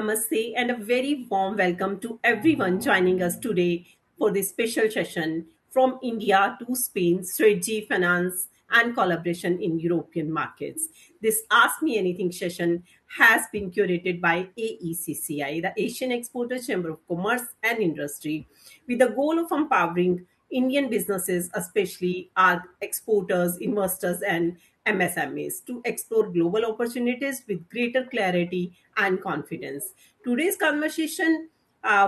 namaste, and a very warm welcome to everyone joining us today for this special session from India to Spain, strategy, finance, and collaboration in European markets. This Ask Me Anything session has been curated by AECCI, the Asian Exporter Chamber of Commerce and Industry, with the goal of empowering Indian businesses, especially our exporters, investors, and MSMEs, to explore global opportunities with greater clarity and confidence. Today's conversation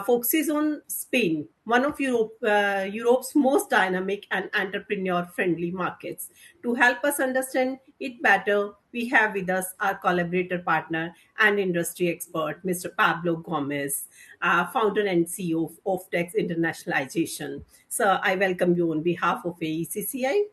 focuses on Spain, one of Europe's most dynamic and entrepreneur friendly markets. To help us understand it better, we have with us our collaborator partner and industry expert, Mr. Pablo Gomez, founder and CEO of Oftex Internationalization. Sir, I welcome you on behalf of AECCI.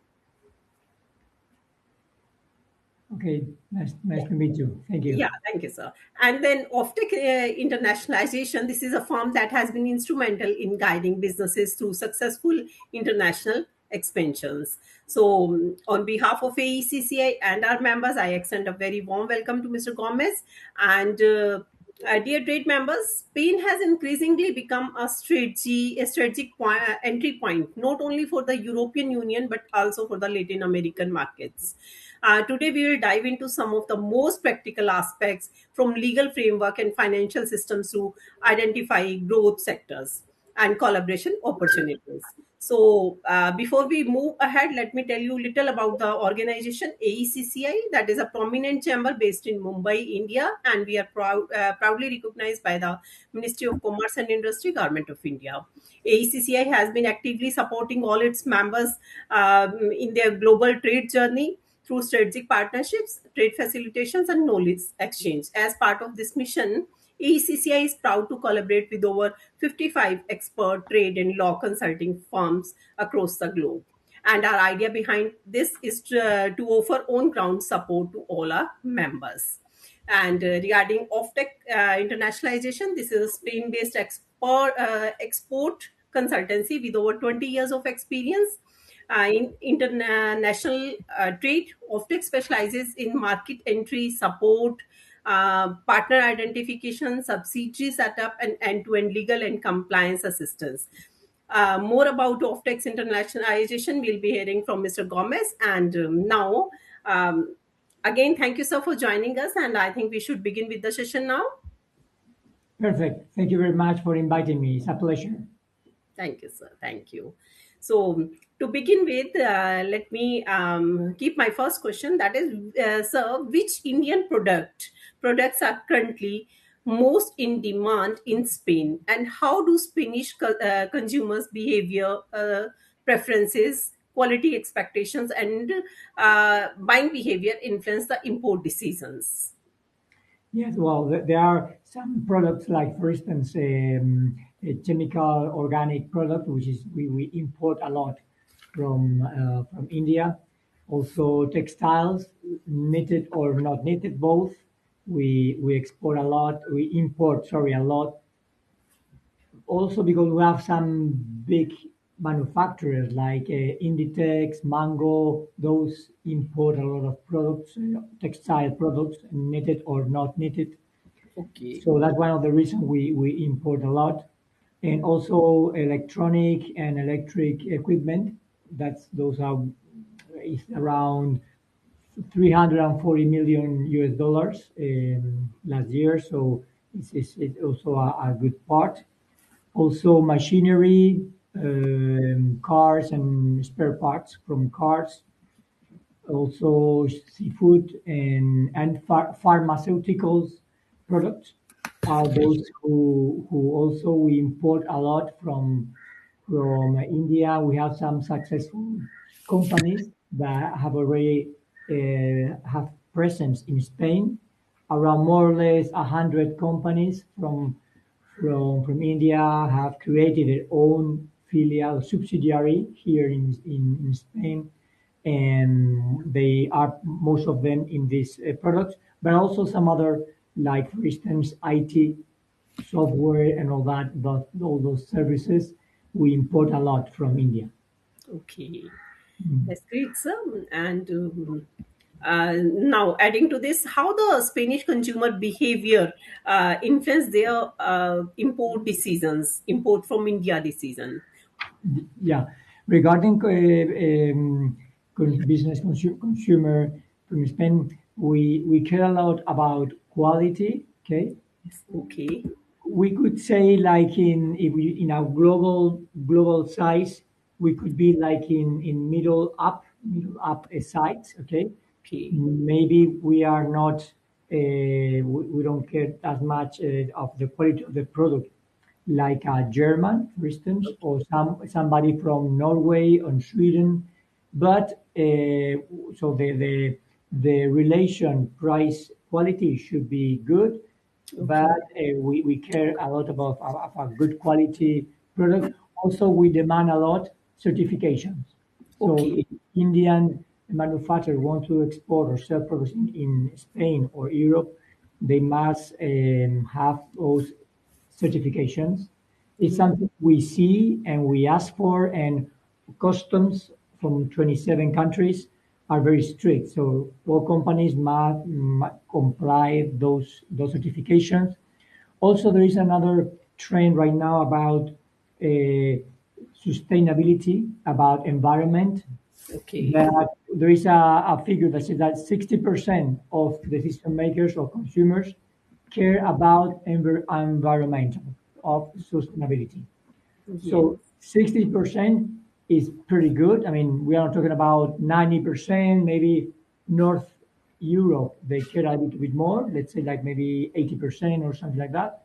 Okay, nice to meet you. Thank Yeah, you. thank you, sir. And then Offtech Internationalization, this is a firm that has been instrumental in guiding businesses through successful international expansions. So, on behalf of AECCI and our members, I extend a very warm welcome to Mr. Gomez. And dear trade members, Spain has increasingly become a strategic entry point, not only for the European Union, but also for the Latin American markets. Today, we will dive into some of the most practical aspects from legal framework and financial systems to identify growth sectors and collaboration opportunities. So, before we move ahead, let me tell you a little about the organization AECCI, that is a prominent chamber based in Mumbai, India, and we are proudly recognized by the Ministry of Commerce and Industry, Government of India. AECCI has been actively supporting all its members in their global trade journey through strategic partnerships, trade facilitations, and knowledge exchange. As part of this mission, AECCI is proud to collaborate with over 55 expert trade and law consulting firms across the globe. And our idea behind this is to offer on ground support to all our members. And regarding Offtech internationalization, this is a Spain based export consultancy with over 20 years of experience in international trade. Offtech specializes in market entry support, partner identification, subsidiary setup, and end-to-end legal and compliance assistance. More about Offtech's internationalization we'll be hearing from Mr. Gomez. And now, again, thank you, sir, for joining us. And I think we should begin with the session now. Perfect. Thank you very much for inviting me. It's a pleasure. Thank you, sir. Thank you. So, to begin with, let me keep my first question. That is, sir, which Indian products are currently most in demand in Spain, and how do Spanish consumers' behavior, preferences, quality expectations, and buying behavior influence the import decisions? Yes, well, there are some products like, for instance, a chemical organic product, which is we import a lot from India. Also, textiles, knitted or not knitted, both. We export a lot. We import, sorry, a lot. Also because we have some big manufacturers like Inditex, Mango, those import a lot of products, textile products, knitted or not knitted. Okay. So that's one of the reasons we import a lot. And also electronic and electric equipment. Those are is around 340 million US dollars last year. So it's also a good part. Also machinery, cars and spare parts from cars, also seafood and pharmaceuticals products are those who also we import a lot from India. We have some successful companies that have already have presence in Spain, around more or less 100 companies from India have created their own filial subsidiary here in Spain, and they are most of them in these products, but also some other, like for instance, IT software and all those services we import a lot from India. Okay. That's great, sir. And Now, adding to this, how the Spanish consumer behavior influence their import decisions, import from India decision. Yeah. Regarding business consumer from Spain, we care a lot about quality. Okay, Okay. we could say like in if we in our global size, we could be like in middle up size. Okay, Okay. maybe we are not we don't care as much of the quality of the product like a German, for instance, Okay. or somebody from Norway or Sweden. But so the relation price quality should be good, but Okay. we care a lot about a good quality product. Also, we demand a lot certifications. So Okay. if Indian manufacturer want to export or sell products in Spain or Europe, they must have those certifications. It's Yes. something we see and we ask for, and customs from 27 countries are very strict. So all companies must comply those certifications. Also, there is another trend right now about sustainability, about environment, Okay. that there is a figure that says that 60% of decision makers or consumers care about environmental of sustainability. Yes. So 60% is pretty good. I mean, we are talking about 90%, maybe North Europe, they care a little bit more, let's say like maybe 80% or something like that.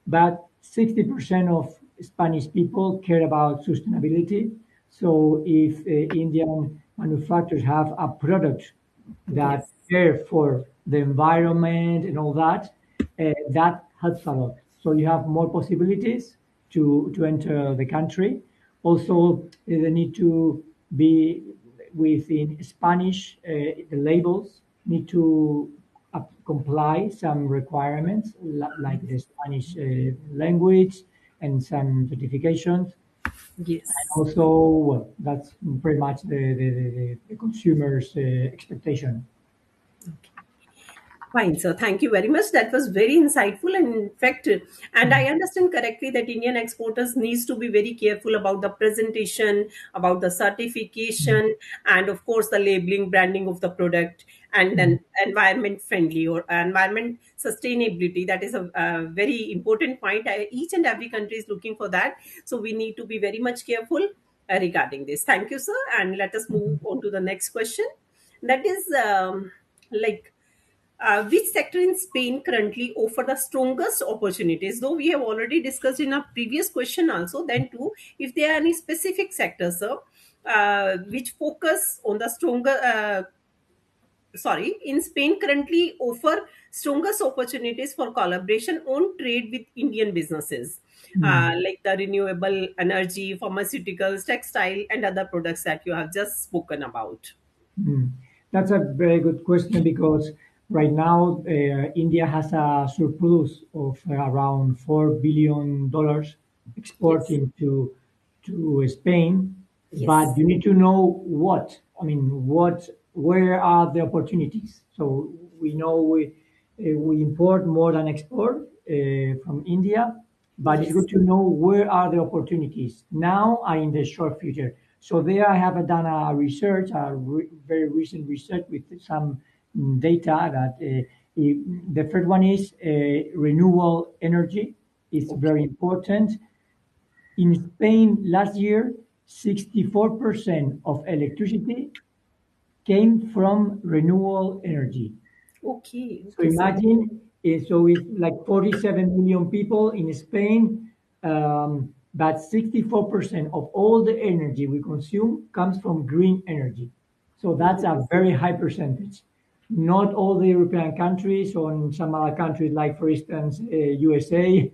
But 60% of Spanish people care about sustainability. So if Indian manufacturers have a product that Yes. care for the environment and all that, that helps a lot. So you have more possibilities to enter the country. Also, they need to be within Spanish. The labels need to comply some requirements like the Spanish language and some certifications. And Yes. also, well, that's pretty much the consumer's expectation. Fine, sir. Thank you very much. That was very insightful, and in fact, and I understand correctly that Indian exporters needs to be very careful about the presentation, about the Mm, certification, and of course the labeling, branding of the product, and mm, then environment friendly or environment sustainability. That is a very important point. Each and every country is looking for that, so we need to be very much careful regarding this. Thank you, sir. And let us move mm, on to the next question. That is like which sector in Spain currently offer the strongest opportunities? Though we have already discussed in a previous question also, then too, if there are any specific sectors, sir, which focus on the stronger, in Spain currently offer strongest opportunities for collaboration on trade with Indian businesses, mm. like the renewable energy, pharmaceuticals, textile, and other products that you have just spoken about. Mm. That's a very good question because right now India has a surplus of around $4 billion Yes, exporting to Spain, but yes, you need to know what. I mean, where are the opportunities? So we know we import more than export from India, but it's yes. good to know where are the opportunities now and in the short future. So there I have done a research, very recent research with some data that the first one is renewable energy. It's very Okay, important. In Spain last year, 64% of electricity came from renewable energy. okay, So okay, sir. imagine, so it's like 47 million people in Spain, but 64% of all the energy we consume comes from green energy. So that's a very high percentage. Not all the European countries or in some other countries, like for instance, USA,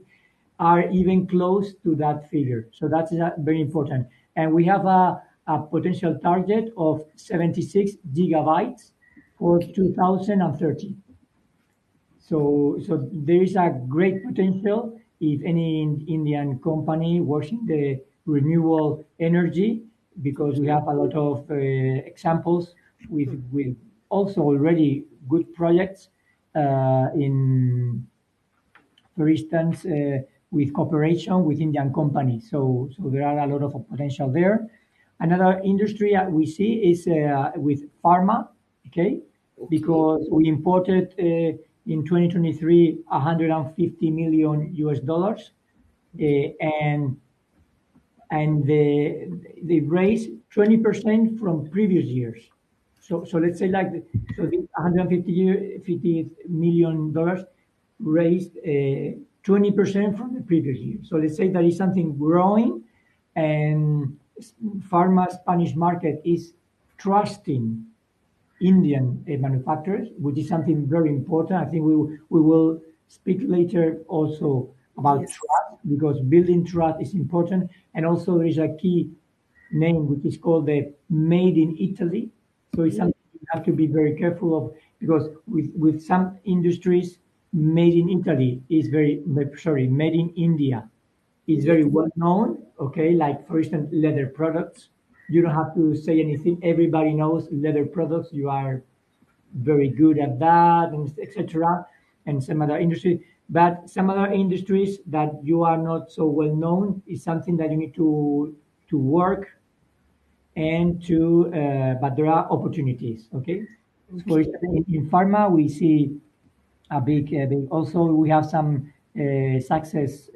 are even close to that figure. So that's very important. And we have a potential target of 76 gigabytes for Okay. 2030. So there is a great potential if any Indian company works in the renewable energy, because we Okay. have a lot of examples with also already good projects in, for instance, with cooperation with Indian companies. So there are a lot of potential there. Another industry we see is with pharma, okay, Okay. because we imported in 2023 150 million US dollars, and they raised 20% from previous years. So let's say like so the 150 million dollars raised 20% from the previous year. So let's say that is something growing, and pharma Spanish market is trusting Indian manufacturers, which is something very important. I think we will speak later also about Yes. trust, because building trust is important. And also there is a key name which is called the Made in Italy. So it's Yes. something you have to be very careful of, because with some industries, Made in Italy is sorry, Made in India is very Yes. well known. Okay, like for instance, leather products. You don't have to say anything. Everybody knows leather products. You are very good at that, and etc. And some other industries, but some other industries that you are not so well known is something that you need to work and to. But there are opportunities. Okay, so for Okay. instance, in pharma we see a big. Also, we have some success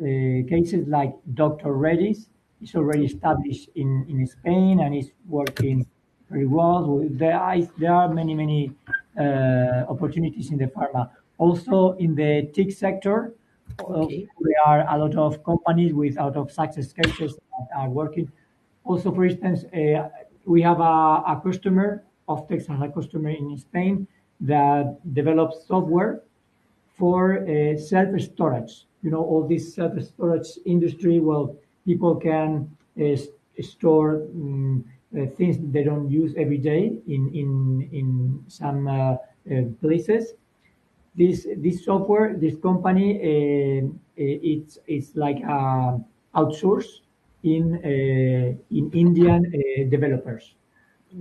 cases like Dr. Reddy's. It's already established in Spain and is working very well. There are many opportunities in the pharma. Also, in the tech sector, Okay. there are a lot of companies with a lot of success cases that are working. Also, for instance, we have a customer, Oftex has a customer in Spain that develops software for self-storage. You know, all this self-storage industry, well, people can store things they don't use every day in some places. This software, this company, it's like outsourced in Indian developers.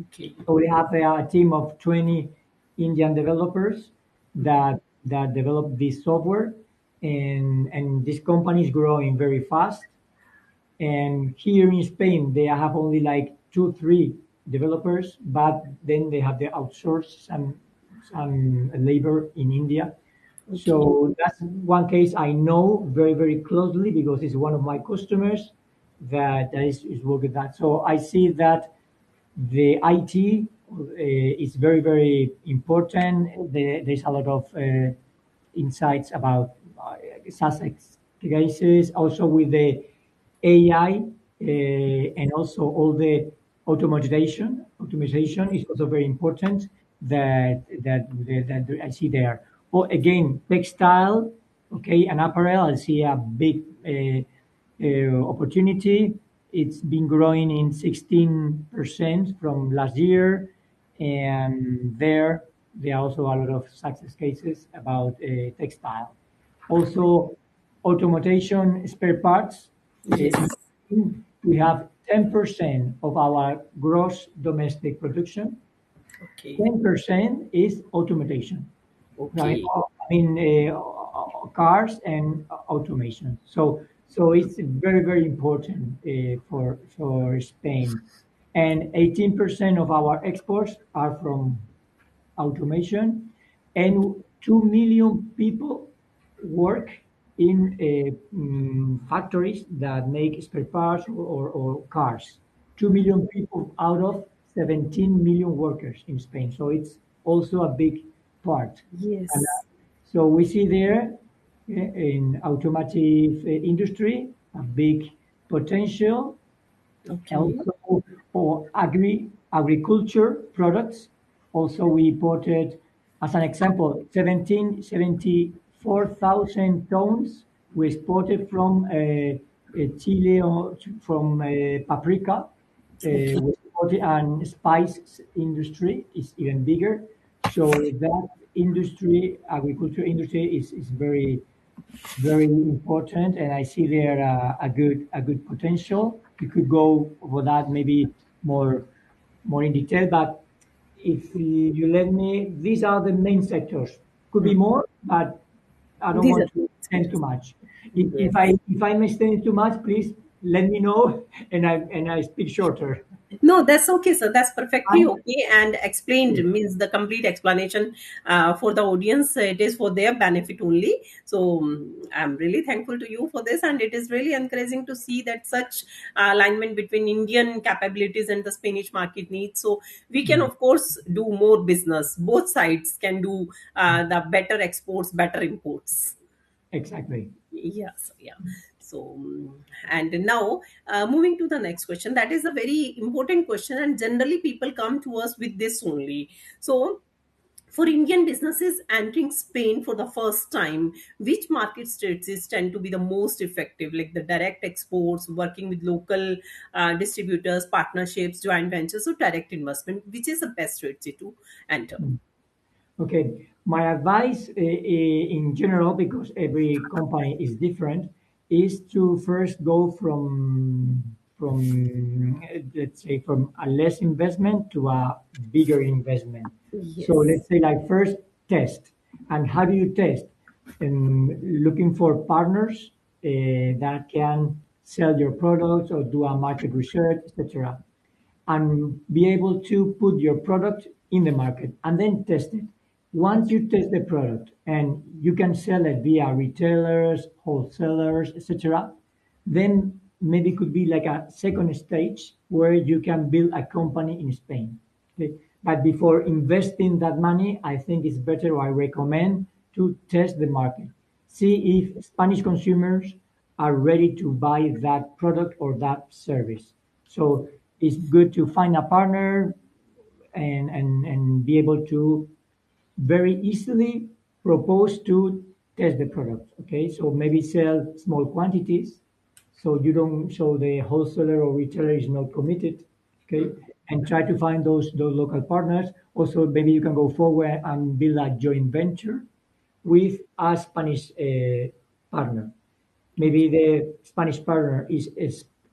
Okay. So we have a team of 20 Indian developers that develop this software, and this company is growing very fast. And here in Spain, they have only like 2, 3 developers, but then they have the outsource some labor in India. Okay. So that's one case I know very closely, because it's one of my customers that is working that. So I see that the IT is very important. There's a lot of insights about success cases, also with the AI, and also all the automation. Automation is also very important that I see there. Or again, textile, okay, and apparel. I see a big opportunity. It's been growing in 16% from last year, and there are also a lot of success cases about textile. Also, automation spare parts. Yes. We have 10% of our gross domestic production. Okay. 10% is automation. Right? Okay. I mean, cars and automation. So it's very important for Spain. And 18% of our exports are from automation, and 2 million people work in factories that make spare parts or cars. 2 million people out of 17 million workers in Spain. So it's also a big part. And Yes. so we see there in automotive industry a big potential. Okay. Also for agriculture products. Also, we imported, as an example, 74,000 tons we exported from Chile, or from paprika. Okay. We exported, and spice industry is even bigger. So that industry, agriculture industry, is very important, and I see there a good potential. We could go over that maybe more in detail, but if you let me, these are the main sectors. Could be Hmm. more, but I don't These are want to extend too much. yes. If I'm extending too much, please let me know, and I speak shorter. No, that's okay, sir. That's perfectly Fine? okay. And explained means the complete explanation for the audience. It is for their benefit only. So I'm really thankful to you for this, and it is really encouraging to see that such alignment between Indian capabilities and the Spanish market needs. So we can, Mm, of course, do more business. Both sides can do the better exports, better imports. exactly. Yes, yeah. So, and now moving to the next question, that is a very important question, and generally people come to us with this only. So, for Indian businesses entering Spain for the first time, which market strategies tend to be the most effective, like the direct exports, working with local distributors, partnerships, joint ventures, or direct investment? Which is the best strategy to enter? Mm. Okay, my advice in general, because every company is different, is to first go from let's say from a less investment to a bigger investment. So Yes. let's say like first test, and how do you test? Looking for partners that can sell your products or do a market research, etc., and be able to put your product in the market and then test it. Once you test the product and you can sell it via retailers, wholesalers, etc., then maybe it could be like a second stage where you can build a company in Spain. Okay? But before investing that money, I think it's better, I recommend to test the market. See if Spanish consumers are ready to buy that product or that service. So it's good to find a partner and be able to very easily propose to test the product. Okay, so maybe sell small quantities, so you don't, so the wholesaler or retailer is not committed. Okay, and try to find those local partners. Also, maybe you can go forward and build a joint venture with a Spanish partner. Maybe the Spanish partner is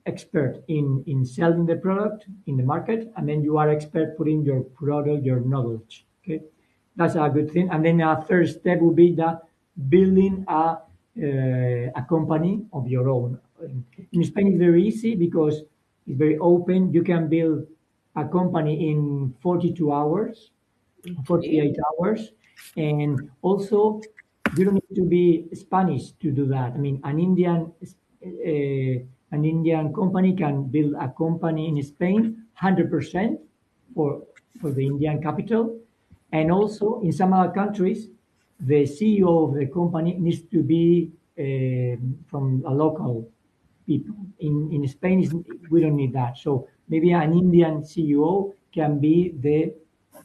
expert in selling the product in the market, and then you are expert putting your product, your knowledge. Okay, that's a good thing. And then a third step would be that building a company of your own. In Spain, it's very easy because it's very open. You can build a company in 42 hours, Okay. 48 hours. And also, you don't need to be Spanish to do that. I mean, an Indian company can build a company in Spain 100% for for the Indian capital, and also in some other countries, the CEO of the company needs to be from a local people. In Spain, we don't need that. So maybe an Indian CEO can be the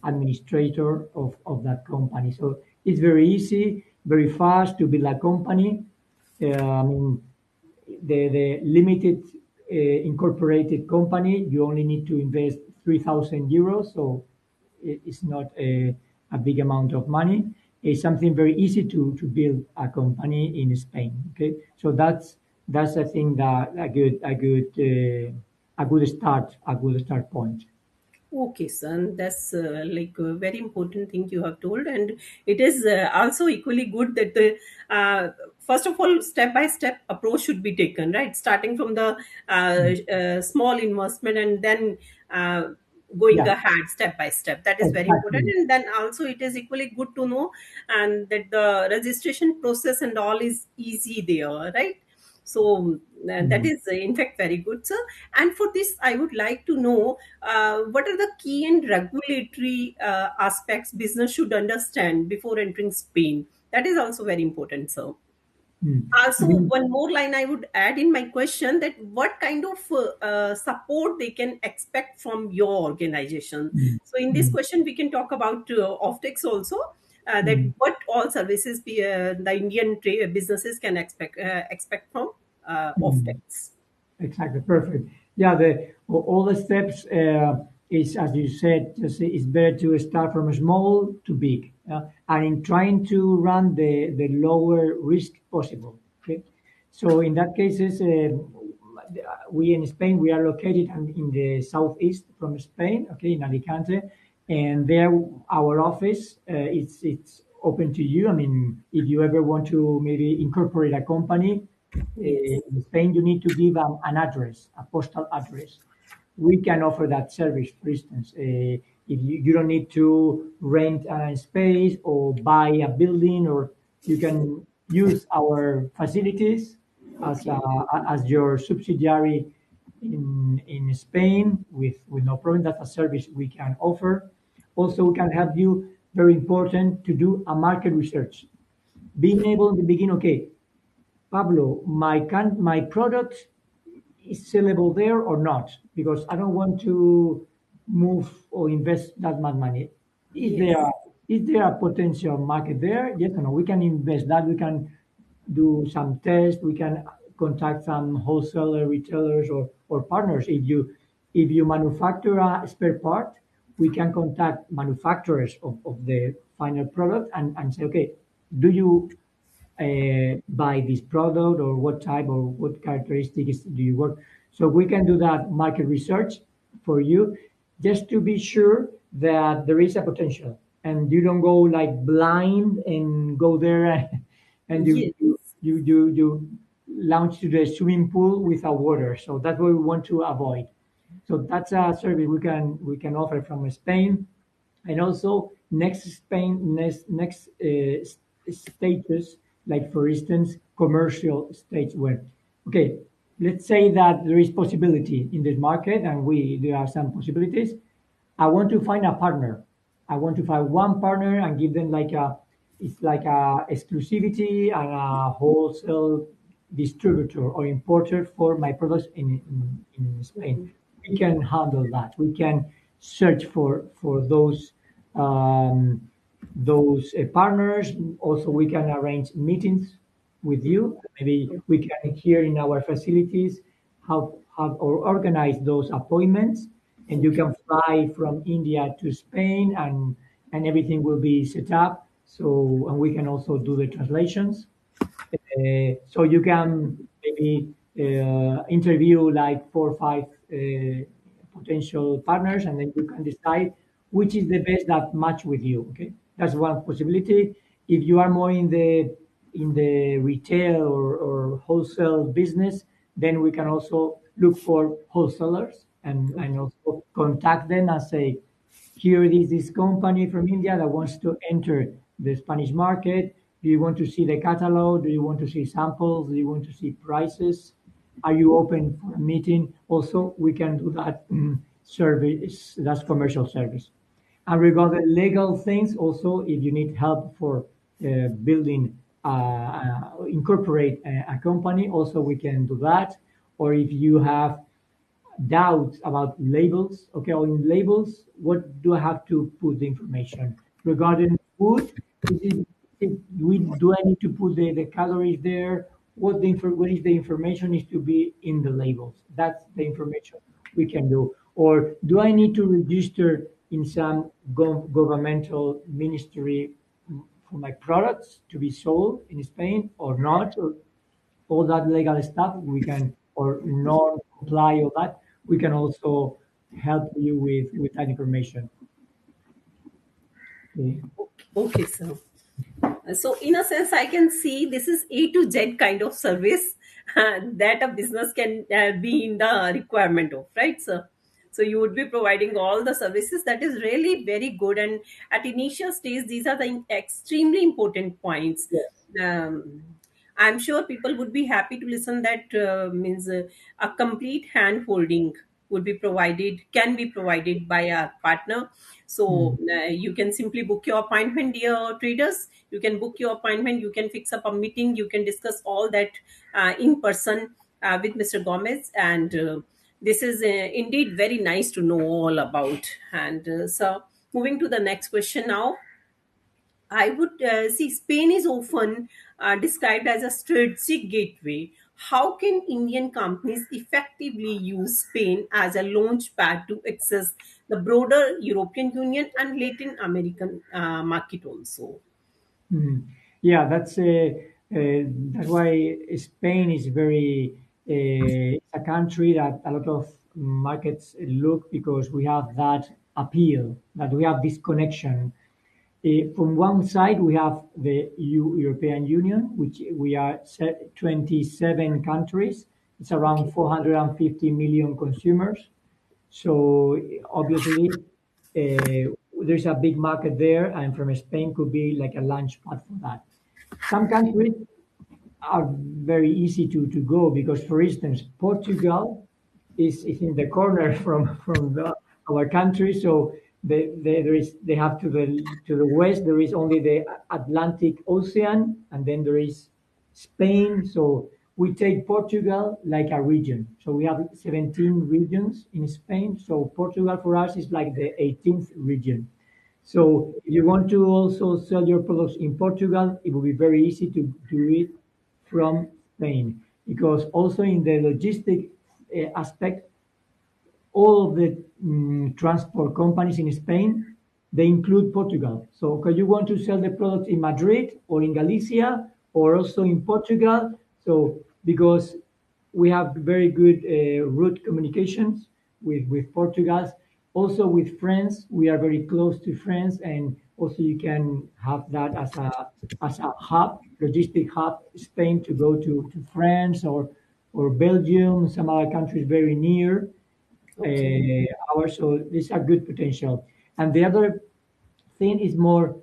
administrator of that company. So it's very easy, very fast to build a company. I mean, the limited incorporated company, you only need to invest 3,000 euros. So it's not a big amount of money. It's something very easy to build a company in Spain. Okay, so that's I think that a good start point. Okay, son, that's like a very important thing you have told, and it is also equally good that the first of all, step by step approach should be taken, right? Starting from the Mm. small investment and then going Yeah, ahead step by step. That is very important, exactly. and then also it is equally good to know and that the registration process and all is easy there, right? So that Mm. is in fact very good, sir. And for this, I would like to know what are the key and regulatory aspects business should understand before entering Spain? That is also very important, sir. Mm. I Also, mean, one more line I would add in my question that what kind of support they can expect from your organization. mm, So, in this mm, question, we can talk about offtakes also. That mm, what all services the Indian businesses can expect from mm. offtakes. Exactly, perfect. Yeah, all the steps is, as you said, just it's better to start from small to big, and in trying to run the lower risk possible. Okay, so in that cases, we in Spain we are located in the southeast from Spain. Okay, in Alicante, and there our office it's open to you. I mean, if you ever want to maybe incorporate a company Yes. in Spain, you need to give an address, a postal address. We can offer that service. For instance, if you don't need to rent a space or buy a building, or you can use our facilities as Okay. as your subsidiary in Spain with no problem. That's a service we can offer. Also, we can help you. Very important to do a market research. Being able to begin, okay, Pablo, my product is sellable there or not? Because I don't want to move or invest that much money. Is there Yes. is there a potential market there? Yes or no? We can invest that. We can do some tests. We can contact some wholesaler, retailers, or partners. If you manufacture a spare part, we can contact manufacturers of the final product and say, okay, do you buy this product, or what type or what characteristics do you work? So we can do that market research for you, just to be sure that there is a potential and you don't go like blind and go there and Yes. you launch to the swimming pool without water. So that's what we want to avoid. So that's a service we can offer from Spain. And also next status, like for instance commercial stage, where, okay, let's say that there is possibility in this market and we there are some possibilities. I want to find a partner. I want to find one partner and give them like a, it's like a exclusivity and a wholesale distributor or importer for my products in Spain. We can handle that. We can search for those partners. Also, we can arrange meetings with you. Maybe we can here in our facilities have or organize those appointments, and you Okay. can fly from India to Spain, and everything will be set up. So, and we can also do the translations. So you can maybe interview like 4 or 5 potential partners, and then you can decide which is the best that match with you. Okay, that's one possibility. If you are more in the retail or wholesale business, then we can also look for wholesalers and also contact them and say, here it is this company from India that wants to enter the Spanish market. Do you want to see the catalog? Do you want to see samples? Do you want to see prices? Are you open for a meeting? Also, we can do that service, that's commercial service. And regarding legal things, also, if you need help for building, incorporate a company, also we can do that. Or if you have doubts about labels. Okay, on labels, what do I have to put the information regarding food? Do I need to put the calories there? What is the information needs to be in the labels? That's the information we can do. Or do I need to register in some governmental ministry for my products to be sold in Spain or not? Or all that legal stuff we can, or non-comply, all that we can also help you with that information. Okay. Okay, sir. So, in a sense, I can see this is A to Z kind of service that a business can be in the requirement of, right, sir? So, you would be providing all the services that is really very good. And at initial stage, these are the extremely important points. Yes. Um, I'm sure people would be happy to listen that means a complete hand holding would be provided, can be provided by a partner. Mm. So you can simply book your appointment, dear traders. You can book your appointment, you can fix up a meeting, you can discuss all that in person with Mr. Gomez. And this is indeed very nice to know all about. And so, moving to the next question now. I would see Spain is often described as a strategic gateway. How can Indian companies effectively use Spain as a launch pad to access the broader European Union and Latin American market also? Mm. Yeah, that's why Spain is very it's a country that a lot of markets look, because we have that appeal, that we have this connection. From one side, we have the European Union, which we are 27 countries. It's around Okay. 450 million consumers. So obviously, there's a big market there, and from Spain could be like a launch pad for that. Some Okay. countries are very easy to go because, for instance, Portugal is in the corner from our country. So they have to the west there is only the Atlantic Ocean, and then there is Spain. So we take Portugal like a region. So we have 17 regions in Spain. So Portugal for us is like the 18th region. So if you want to also sell your products in Portugal, it will be very easy to do it from Spain, because also in the logistic aspect, all of the transport companies in Spain, they include Portugal. So okay, you want to sell the product in Madrid or in Galicia or also in Portugal. So because we have very good route communications with Portugal, also with France, we are very close to France, and also you can have that as a hub, logistic hub, Spain to go to France or Belgium, some other countries very near Okay. ours. So these are good potential. And the other thing is more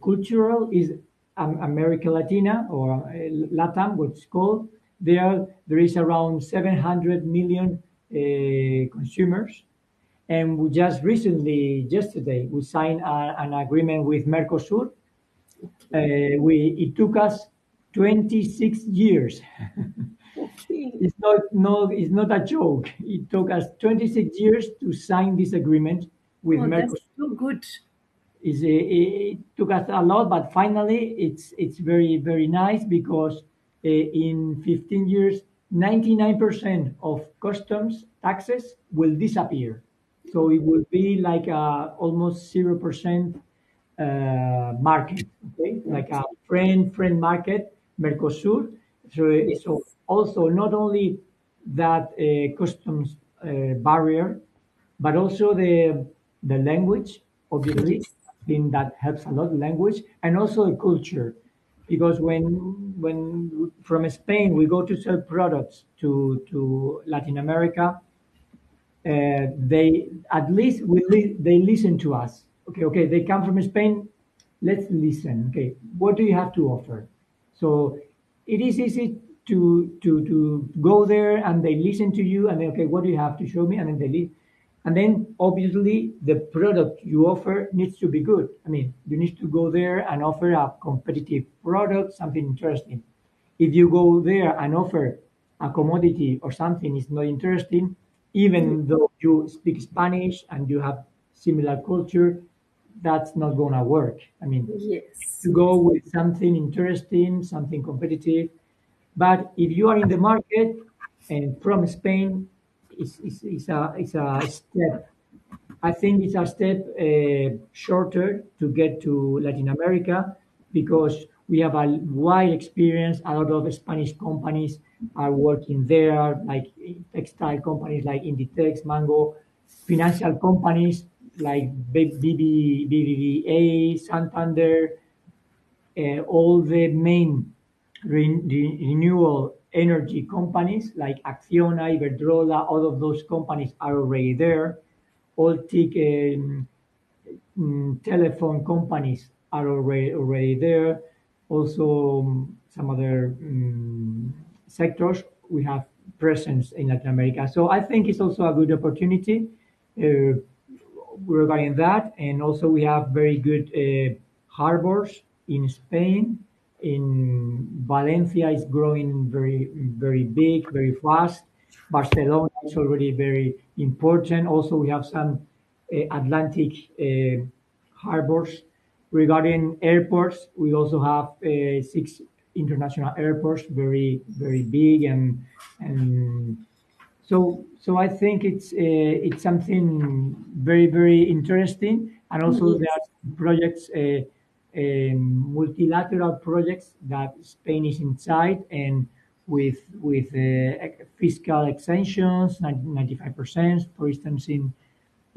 cultural, is America Latina or LATAM, what's called. There is around 700 million consumers. And we just recently, yesterday, we signed an agreement with Mercosur. It took us 26 years. Okay. It's not, no, it's not a joke. It took us 26 years to sign this agreement with Oh, that's Mercosur. so good. It took us a lot, but finally it's very, very nice because in 15 years, 99% of customs taxes will disappear. So it will be like almost 0% market, okay, like a Okay. friend market, Mercosur. So Yes. also not only that customs barrier, but also the language, obviously. Yes. I think that helps a lot, language, and also the culture, because when from Spain we go to sell products to Latin America, they at least they listen to us. Okay, they come from Spain. Let's listen. Okay, what do you have to offer? So it is easy to go there and they listen to you, and then okay, what do you have to show me? And then they leave. And then obviously the product you offer needs to be good. I mean, you need to go there and offer a competitive product, something interesting. If you go there and offer a commodity or something is not interesting, Ye- even though you speak Spanish and you have similar culture, that's not gonna work. I mean, Yes. to go Yes. with something interesting, something competitive. But if you are in the market and from Spain, it's a step. I think it's a step shorter to get to Latin America because we have a wide experience. A lot of Spanish companies are working there, like textile companies like Inditex, Mango, financial companies like BBVA, Santander, all the main renewable energy companies like Acciona, Iberdrola, all of those companies are already there. All TIC telephone companies are already there. Also, some other sectors we have presence in Latin America. So I think it's also a good opportunity uh, regarding that. And also we have very good harbors in Spain. In Valencia is growing very big, very fast. Barcelona is already very important. Also, we have some Atlantic harbors. Regarding airports, we also have six international airports, very big, and so I think it's something very interesting, and also there Yes. are projects, multilateral projects that Spain is inside, and with fiscal exemptions, 95%, for instance,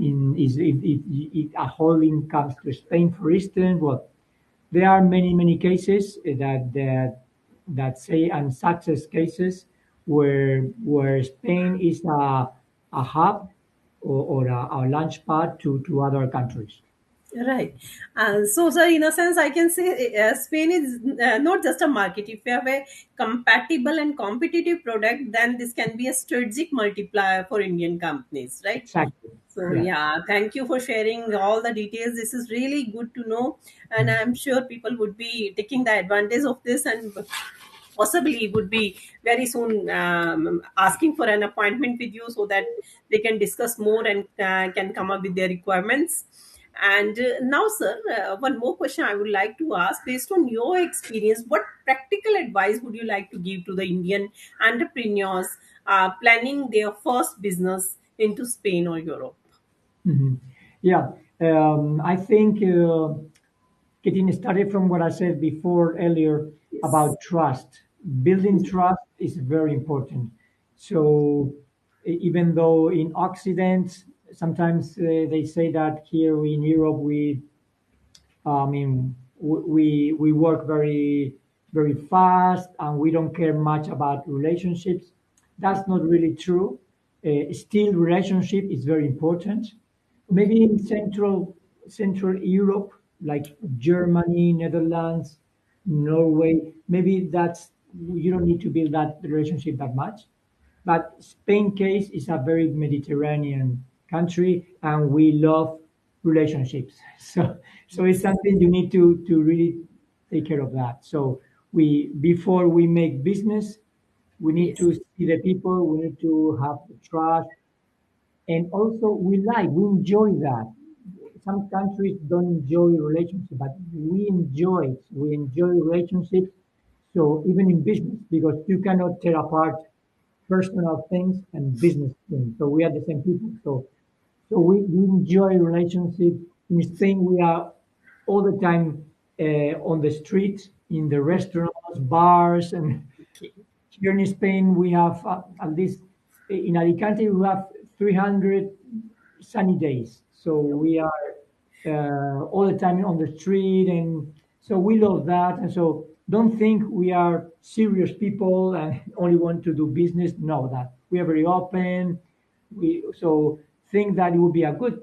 in is if a holding comes to Spain, for instance. Well, there are many cases that say and success cases where Spain is a hub or a launch pad to other countries. Right. So, sir, in a sense, I can say Spain is not just a market. If you have a compatible and competitive product, then this can be a strategic multiplier for Indian companies, right? Exactly. So, Yeah. yeah, thank you for sharing all the details. This is really good to know. And Mm. I'm sure people would be taking the advantage of this and possibly would be very soon asking for an appointment with you so that they can discuss more and can come up with their requirements. And now, sir, one more question I would like to ask. Based on your experience, what practical advice would you like to give to the Indian entrepreneurs planning their first business into Spain or Europe? Mhm. Yeah. I think getting started from what I said before earlier Yes. about trust. Building trust is very important. So even though in Occident, sometimes they say that here in Europe I mean, we work very fast and we don't care much about relationships. That's not really true. Still, relationship is very important. Okay. Maybe in Central Europe, like Germany, Netherlands, Norway, maybe that's you don't need to build that relationship that much. But Spain case is a very Mediterranean country, and we love relationships. So it's something you need to really take care of that. So we before we make business, we need Yes. to see the people, we need to have the trust, and also we enjoy that. Some countries don't enjoy relationships, but we enjoy it. We enjoy relationships. So even in business, because you cannot tear apart personal things and business things. So we are the same people. So we enjoy relationships. In Spain, we are all the time on the streets, in the restaurants, bars, and Okay. here in Spain, we have at least in Alicante, we have 300 sunny days. So we are all the time on the street, and so we love that. And so don't think we are serious people and only want to do business. No, that we are very open. We so think that it would be a good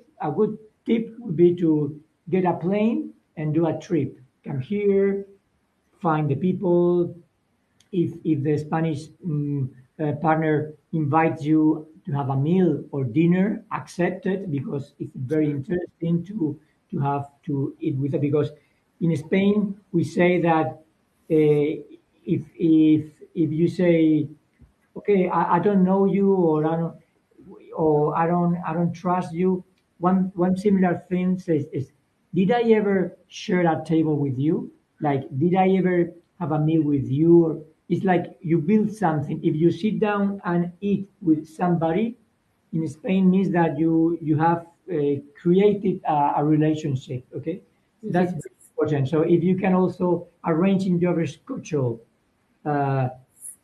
tip would be to get a plane and do a trip. Come here, find the people, if the Spanish partner invites you to have a meal or dinner, accept it because it's very interesting to eat with it. Because in Spain we say that if you say, okay, I don't know you, or I don't trust you. One similar thing is, did I ever share a table with you? Like, did I ever have a meal with you? Or it's like you build something. If you sit down and eat with somebody in Spain, means that you have created a relationship. Okay, that's Yes. very important. So if you can also arrange in your schedule uh,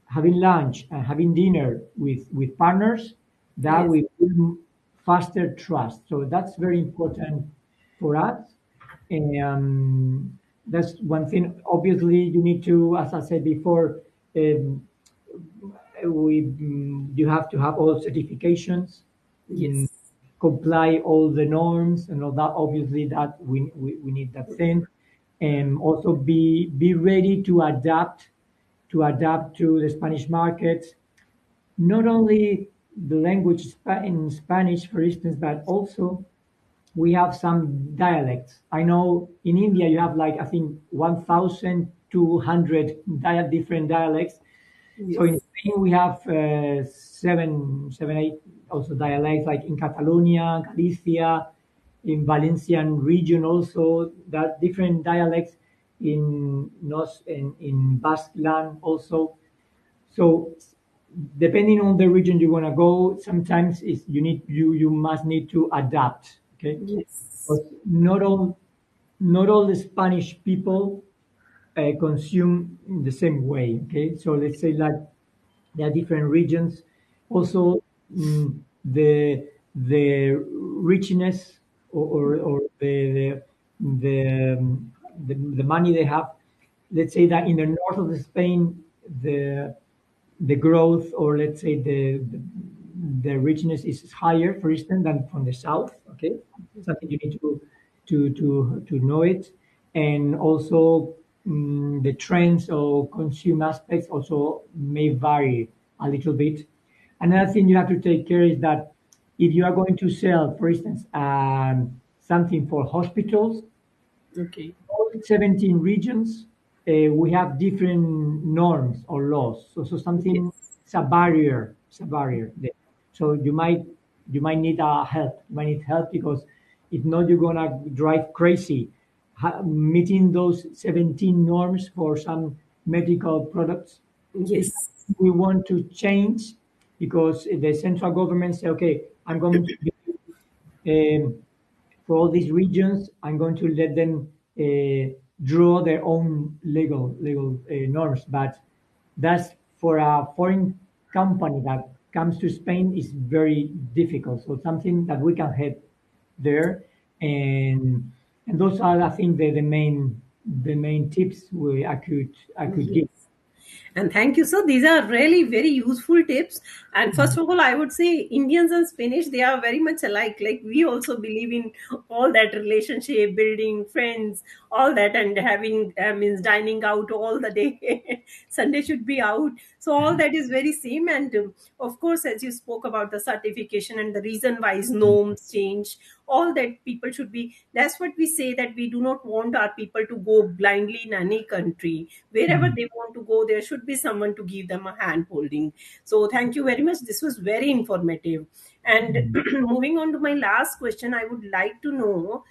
having lunch and having dinner with partners, that Yes. will build faster trust. So that's very important for us. And that's one thing. Obviously, you need to, as I said before, um, you have to have all certifications, mm, Yes. comply all the norms and all that. Obviously, that we need that thing, and also be ready to adapt to the Spanish market, not only the language in Spanish, for instance, but also we have some dialects. I know in India you have like I think 1,200 different dialects. So in Yes. Spain we have seven, eight also dialects like in Catalonia, Galicia, in Valencian region also that different dialects in in Basque land also. So depending on the region you want to go, sometimes you must need to adapt. Okay, Yes. because not all the Spanish people consume in the same way. Okay, so let's say like there are different regions. Also, the the richness or the money they have. Let's say that in the north of Spain, the growth, or let's say the richness is higher, for instance, than from the south. Okay, something you need to know it, and also the trends or consumer aspects also may vary a little bit. Another thing you have to take care is that if you are going to sell, for instance, something for hospitals, Okay. all 17 regions, we have different norms or laws. So something, Yes. it's a barrier there. So you might need help. You might need help because if not, you're gonna drive crazy. Meeting those 17 norms for some medical products is Yes. something we want to change because the central government say, okay, I'm going to um, for all these regions, I'm going to let them draw their own legal norms. But that's for a foreign company that comes to Spain is very difficult. So something that we can help there, and those are, I think, the main tips I could Yes. give. And thank you. So these are really very useful tips. And first of all, I would say Indians and Spanish, they are very much alike. Like we also believe in all that relationship, building friends, all that, and having means dining out all the day. Sunday should be out. So all that is very same. And of course, as you spoke about the certification and the reason why is norms change, all that people should be. That's what we say, that we do not want our people to go blindly in any country. Wherever Mm, they want to go, there should be someone to give them a hand holding. So thank you very much, this was very informative. And mm. moving on to my last question, I would like to know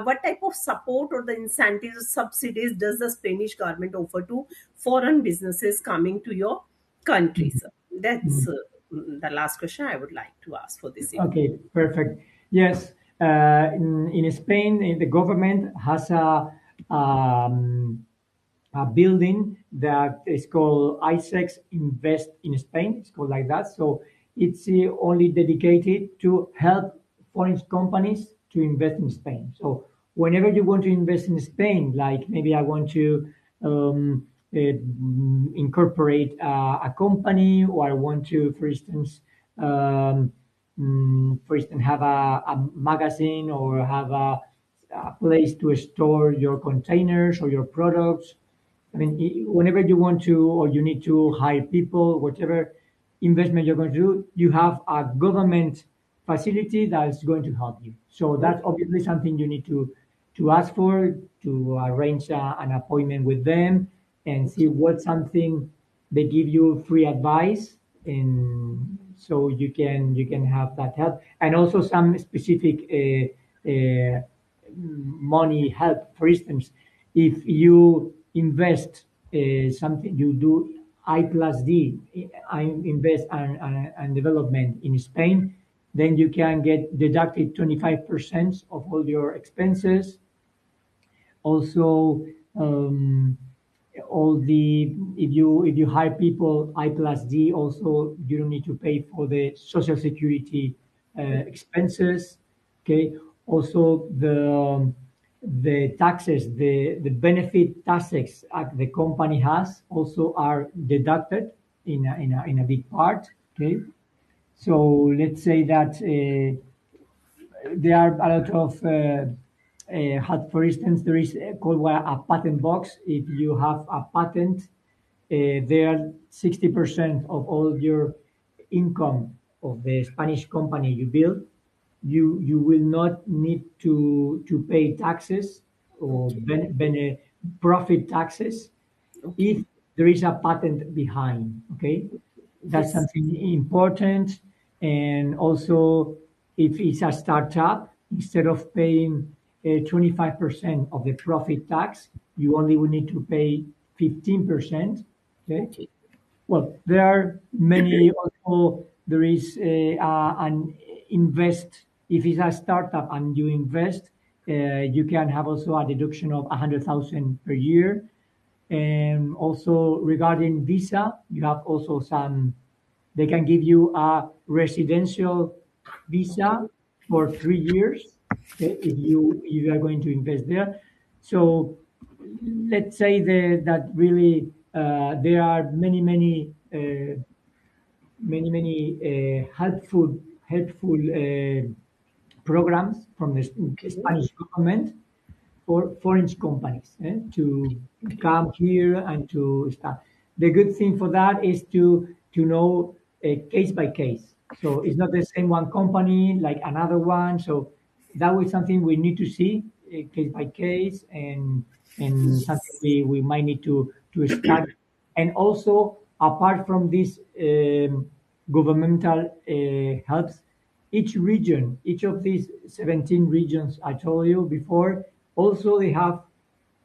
what type of support or the incentives, subsidies does the Spanish government offer to foreign businesses coming to your country, Mm, sir? That's mm. the last question I would like to ask for this evening. Okay, perfect. Yes, in Spain, the government has a building that is called ISEX Invest in Spain. It's called like that. So it's only dedicated to help foreign companies to invest in Spain. So whenever you want to invest in Spain, like maybe I want to incorporate a company, or I want to, for instance, have a magazine, or have a place to store your containers or your products. I mean, whenever you want to, or you need to hire people, whatever investment you're going to do, you have a government facility that is going to help you. So that's Okay. obviously something you need to ask for, to arrange an appointment with them, and see Okay. what something they give you free advice, and so you can have that help, and also some specific money help. For instance, if you invest something, you do I plus D, I invest and development in Spain, then you can get deducted 25% of all your expenses. Also, um, all the if you hire people I plus D, also you don't need to pay for the social security expenses. Okay. Also, the taxes, the benefit taxes the company has also are deducted in a big part. Okay. So let's say that there are a lot of for instance, there is called a patent box. If you have a patent, there 60% of all your income of the Spanish company you build, you will not need to pay taxes or Okay. profit taxes Okay. if there is a patent behind. Okay, that's Yes. something important. And also, if it's a startup, instead of paying 25% of the profit tax, you only will need to pay 15%. Okay. Okay. Well, there are many. Also, there is an invest. If it's a startup and you invest, you can have also a deduction of 100,000 per year. And also regarding visa, you have also some. They can give you a residential visa for 3 years. Okay, if you are going to invest there. So let's say that really there are many helpful programs from the Okay. Spanish government for foreign companies to Okay. come here and to start. The good thing for that is to know case by case. So it's not the same one company like another one. So that was something we need to see case by case, and something Yes. we might need to study. And also, apart from these governmental helps, each region, each of these 17 regions I told you before, also they have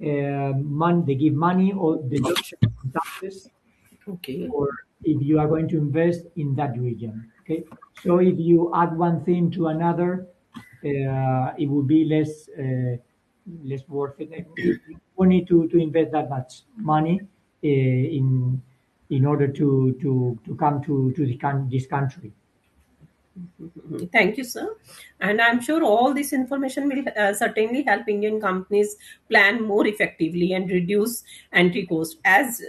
money, they give money or deduction from taxes Okay. for if you are going to invest in that region. Okay, so if you add one thing to another, it will be less worth it. You won't need to invest that much money in order to come to this country. Thank you, sir. And I'm sure all this information will certainly help Indian companies plan more effectively and reduce entry cost. As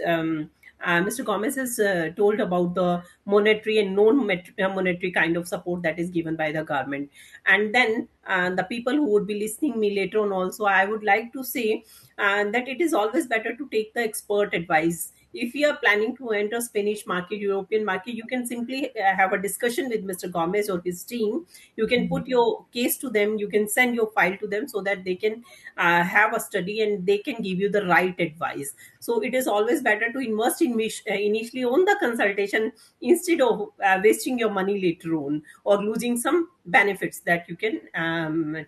Mr. Gomez has told about the monetary and non-monetary kind of support that is given by the government. And then the people who would be listening me later on also, I would like to say that it is always better to take the expert advice. If you are planning to enter Spanish market, European market, you can simply have a discussion with Mr. Gomez or his team. You can put your case to them, you can send your file to them so that they can have a study and they can give you the right advice. So it is always better to invest initially on the consultation instead of wasting your money later on or losing some benefits that you can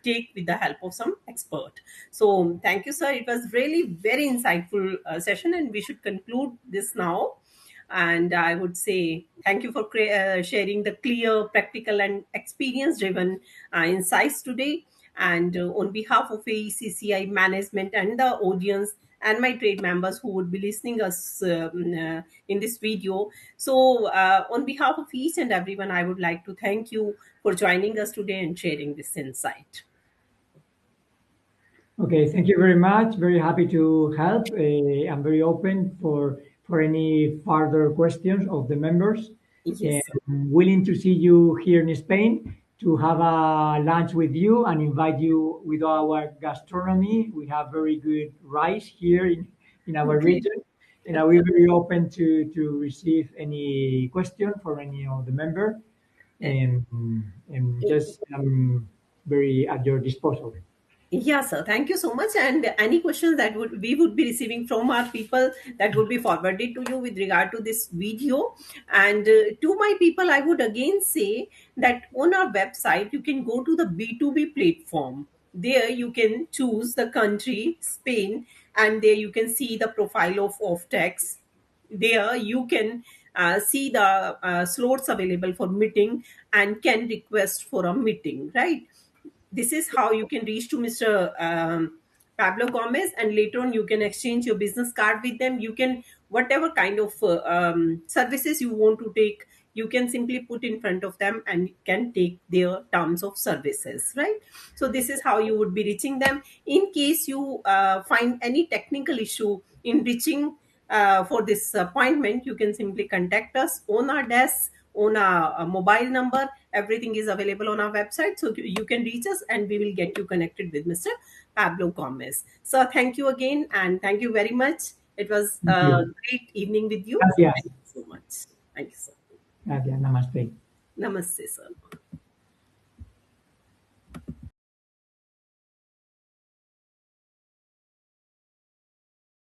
take with the help of some expert. So thank you, sir. It was really very insightful session, and we should conclude this now. And I would say thank you for sharing the clear, practical, and experience-driven insights today. And on behalf of AECCI management and the audience and my trade members who would be listening us in this video, so on behalf of each and everyone, I would like to thank you for joining us today and sharing this insight. Okay, thank you very much. Very happy to help. I'm very open for any further questions of the members. Yes, sir. And willing to see you here in Spain to have a lunch with you and invite you with our gastronomy. We have very good rice here in our Okay. region, and we're very open to receive any question for any of the member, and just very at your disposal. Yeah, sir. Thank you so much. And any questions that would we would be receiving from our people that would be forwarded to you with regard to this video. And to my people, I would again say that on our website you can go to the B2B platform. There you can choose the country, Spain, and there you can see the profile of tax. There you can see the slots available for meeting and can request for a meeting, right? This is how you can reach to Mr. Pablo Gomez, and later on you can exchange your business card with them. You can whatever kind of services you want to take, you can simply put in front of them and can take their terms of services, right? So this is how you would be reaching them. In case you find any technical issue in reaching for this appointment, you can simply contact us on our desk, on a mobile number. Everything is available on our website, so you can reach us and we will get you connected with Mr. Pablo Gomez. So thank you again, and thank you very much. It was Thank a you. great evening with you. Gracias. Thank you so much. Thank you, sir. Gracias. Namaste. Namaste, sir.